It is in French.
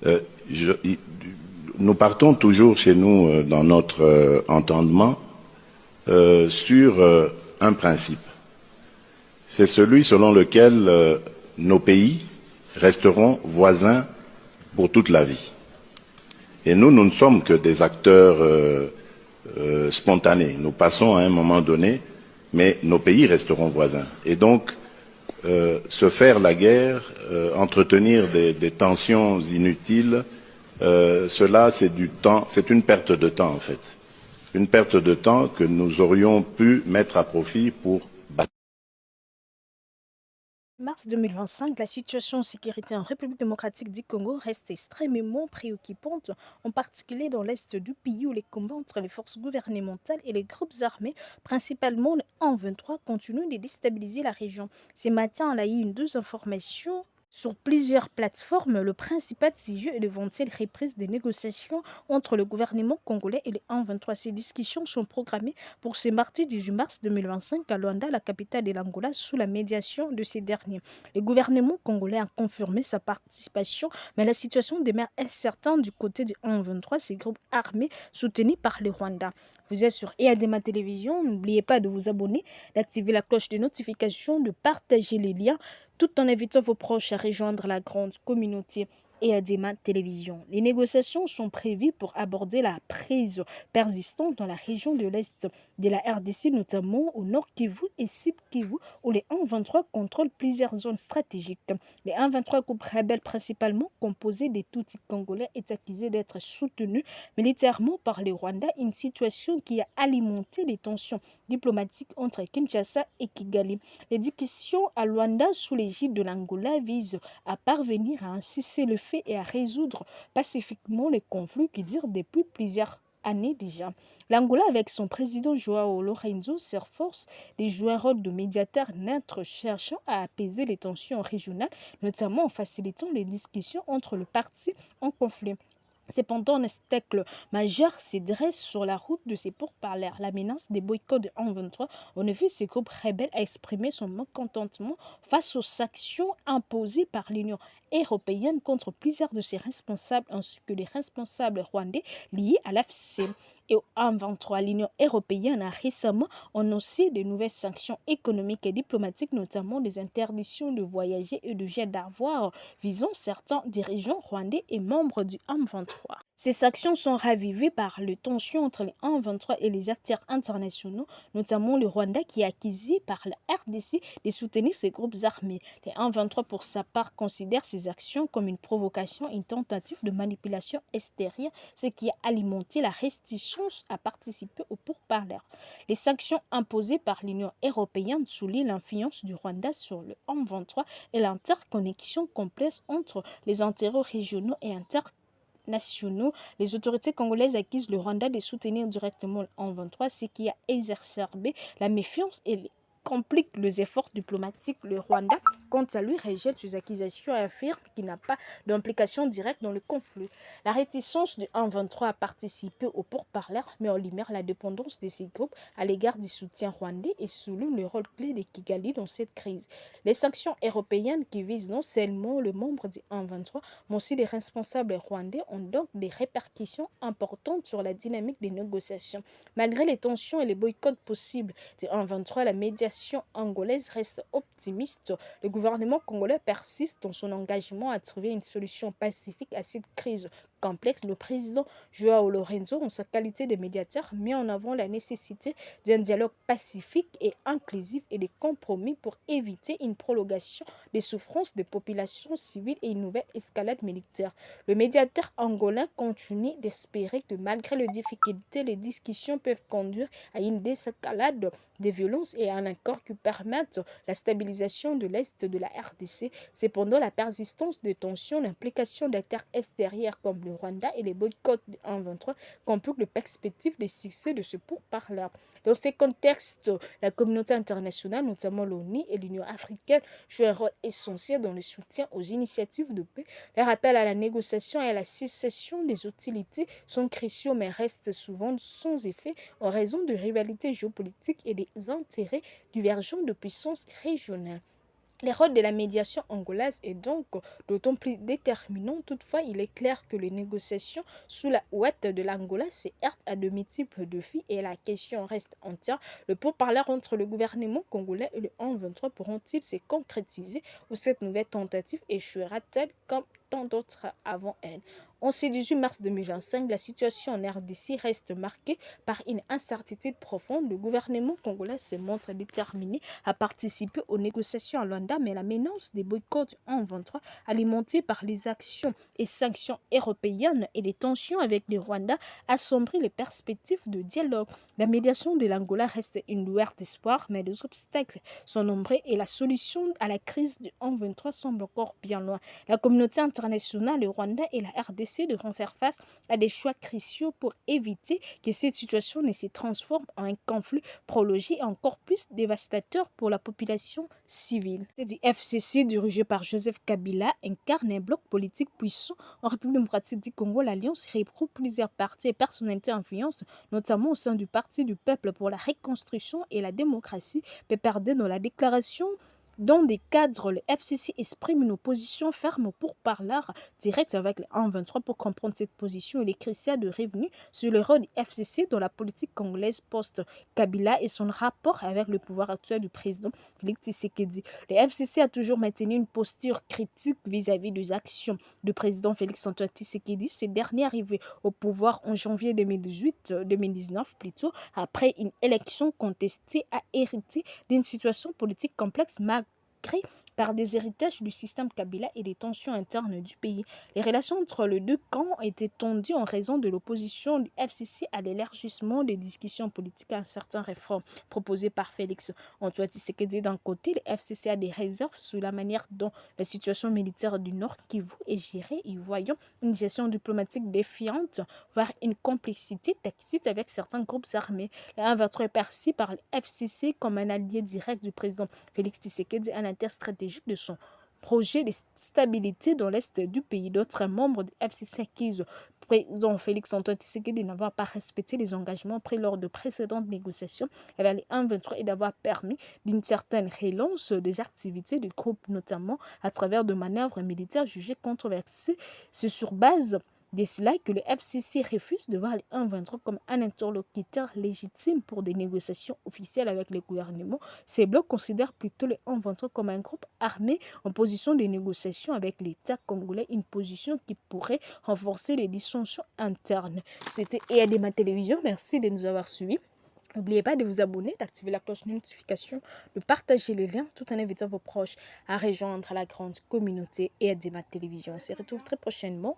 Euh, je- il- nous partons toujours chez nous dans notre entendement sur un principe. C'est celui selon lequel nos pays resteront voisins pour toute la vie. Et nous ne sommes que des acteurs spontanés. Nous passons à un moment donné, mais nos pays resteront voisins. Et donc, se faire la guerre, entretenir des tensions inutiles, cela c'est du temps, c'est une perte de temps en fait. Une perte de temps que nous aurions pu mettre à profit pour battre. Mars 2025, la situation en sécurité en République démocratique du Congo reste extrêmement préoccupante, en particulier dans l'est du pays où les combats entre les forces gouvernementales et les groupes armés, principalement le 1-23, continuent de déstabiliser la région. Ce matin, on a eu deux informations. Sur plusieurs plateformes, le principal sujet est l'éventuelle reprise des négociations entre le gouvernement congolais et les 1-23. Ces discussions sont programmées pour ce mardi 18 mars 2025 à Luanda, la capitale de l'Angola, sous la médiation de ces derniers. Le gouvernement congolais a confirmé sa participation, mais la situation demeure incertaine du côté du 1-23, ces groupes armés soutenus par le Rwanda. Vous êtes sur EADMA Télévision, n'oubliez pas de vous abonner, d'activer la cloche de notification, de partager les liens, tout en invitant vos proches à rejoindre la grande communauté EADMA Télévision. Les négociations sont prévues pour aborder la prise persistante dans la région de l'Est de la RDC, notamment au nord Kivu et sud Kivu, où les 1-23 contrôlent plusieurs zones stratégiques. Les 1-23 groupes rebelles principalement composés des Tutsis congolais est accusé d'être soutenu militairement par le Rwanda, une situation qui a alimenté les tensions diplomatiques entre Kinshasa et Kigali. Les discussions à Luanda sous l'égide de l'Angola visent à parvenir à un cessez-le-feu et à résoudre pacifiquement les conflits qui durent depuis plusieurs années déjà. L'Angola, avec son président Joao Lorenzo, s'efforce de jouer un rôle de médiateur neutre cherchant à apaiser les tensions régionales, notamment en facilitant les discussions entre les parties en conflit. Cependant, un obstacle majeur se dresse sur la route de ces pourparlers. La menace des boycotts de 1-23, on a vu ces groupes rebelles exprimer son mécontentement face aux sanctions imposées par l'Union européenne contre plusieurs de ses responsables ainsi que les responsables rwandais liés à l'AFC. Et au 1-23, l'Union européenne a récemment annoncé de nouvelles sanctions économiques et diplomatiques, notamment des interdictions de voyager et de jet d'avoirs visant certains dirigeants rwandais et membres du 1-23. Ces sanctions sont ravivées par les tensions entre les 1-23 et les acteurs internationaux, notamment le Rwanda qui est accusé par la RDC de soutenir ces groupes armés. Les 1-23 pour sa part considèrent ces actions comme une provocation, une tentative de manipulation extérieure, ce qui a alimenté la restriction à participer aux pourparlers. Les sanctions imposées par l'Union européenne soulignent l'influence du Rwanda sur le 1-23 et l'interconnexion complexe entre les intérêts régionaux et internationaux. Les autorités congolaises accusent le Rwanda de soutenir directement le 1-23, ce qui a exacerbé la méfiance et complique les efforts diplomatiques. Le Rwanda, quant à lui, rejette ces accusations et affirme qu'il n'a pas d'implication directe dans le conflit. La réticence du 1-23 à participer aux pourparlers met en lumière la dépendance de ces groupes à l'égard du soutien rwandais et souligne le rôle clé de Kigali dans cette crise. Les sanctions européennes qui visent non seulement le membre du 1-23, mais aussi les responsables rwandais ont donc des répercussions importantes sur la dynamique des négociations. Malgré les tensions et les boycotts possibles du 1-23, la médiation angolaise reste optimiste. Le gouvernement congolais persiste dans son engagement à trouver une solution pacifique à cette crise complexe. Le président Joao Lorenzo, en sa qualité de médiateur, met en avant la nécessité d'un dialogue pacifique et inclusif et des compromis pour éviter une prolongation des souffrances des populations civiles et une nouvelle escalade militaire. Le médiateur angolais continue d'espérer que malgré les difficultés, les discussions peuvent conduire à une désescalade des violences et à un accord qui permette la stabilisation de l'Est de la RDC. Cependant, la persistance de tensions, l'implication d'acteurs extérieurs comme le Rwanda et les boycotts du 1-23 compliquent les perspectives de succès de ce pourparlers. Dans ces contextes, la communauté internationale, notamment l'ONU et l'Union africaine, jouent un rôle essentiel dans le soutien aux initiatives de paix. Les rappels à la négociation et à la cessation des hostilités sont cruciaux mais restent souvent sans effet en raison de rivalités géopolitiques et des intérêts divergents de puissances régionales. Le rôle de la médiation angolaise est donc d'autant plus déterminant. Toutefois, il est clair que les négociations sous la houlette de l'Angola se heurtent à de multiples défis et la question reste entière. Le pourparlers entre le gouvernement congolais et le M23 pourront-ils se concrétiser ou cette nouvelle tentative échouera-t-elle comme tant d'autres avant elle? En ce 18 mars 2025, la situation en RDC reste marquée par une incertitude profonde. Le gouvernement congolais se montre déterminé à participer aux négociations à Luanda, mais la menace des boycotts en 23, alimentée par les actions et sanctions européennes et les tensions avec le Rwanda, assombrit les perspectives de dialogue. La médiation de l'Angola reste une lueur d'espoir, mais les obstacles sont nombreux et la solution à la crise du 23 semble encore bien loin. La communauté internationale, le Rwanda et la RDC devront faire face à des choix cruciaux pour éviter que cette situation ne se transforme en un conflit prolongé et encore plus dévastateur pour la population civile. Du FCC dirigé par Joseph Kabila incarne un bloc politique puissant en République démocratique du Congo. L'Alliance regroupe plusieurs partis et personnalités influentes, notamment au sein du Parti du peuple pour la reconstruction et la démocratie, pépardé dans la déclaration. Dans des cadres, le FCC exprime une opposition ferme pour parler direct avec le 1-23 pour comprendre cette position. Il est crucial de revenir sur le rôle du FCC dans la politique congolaise post-Kabila et son rapport avec le pouvoir actuel du président Félix Tshisekedi. Le FCC a toujours maintenu une posture critique vis-à-vis des actions du président Félix Antoine Tshisekedi. Ce dernier arrivé au pouvoir en janvier 2019 plutôt, après une élection contestée, a hérité d'une situation politique complexe marquée par des héritages du système Kabila et des tensions internes du pays. Les relations entre les deux camps ont été tendues en raison de l'opposition du FCC à l'élargissement des discussions politiques à certaines réformes proposées par Félix Antoine Tshisekedi. D'un côté, le FCC a des réserves sur la manière dont la situation militaire du Nord Kivu est gérée, y voyant une gestion diplomatique défiante, voire une complexité tacite avec certains groupes armés. Le 1-23 est perçu par le FCC comme un allié direct du président Félix Tshisekedi, un stratégique de son projet de stabilité dans l'est du pays. D'autres membres du FCC accusent le président Félix Antoine Tshisekedi de n'avoir pas respecté les engagements pris lors de précédentes négociations avec les 1-23 et d'avoir permis d'une certaine relance des activités du groupe, notamment à travers de manœuvres militaires jugées controversées. C'est sur base de cela que le FCC refuse de voir les 1-23 comme un interlocuteur légitime pour des négociations officielles avec le gouvernement. Ces blocs considèrent plutôt les 1-23 comme un groupe armé en position de négociation avec l'État congolais, une position qui pourrait renforcer les dissensions internes. C'était EADMA Télévision, merci de nous avoir suivis. N'oubliez pas de vous abonner, d'activer la cloche de notification, de partager les liens tout en invitant vos proches à rejoindre la grande communauté EADMA Télévision. On se retrouve très prochainement.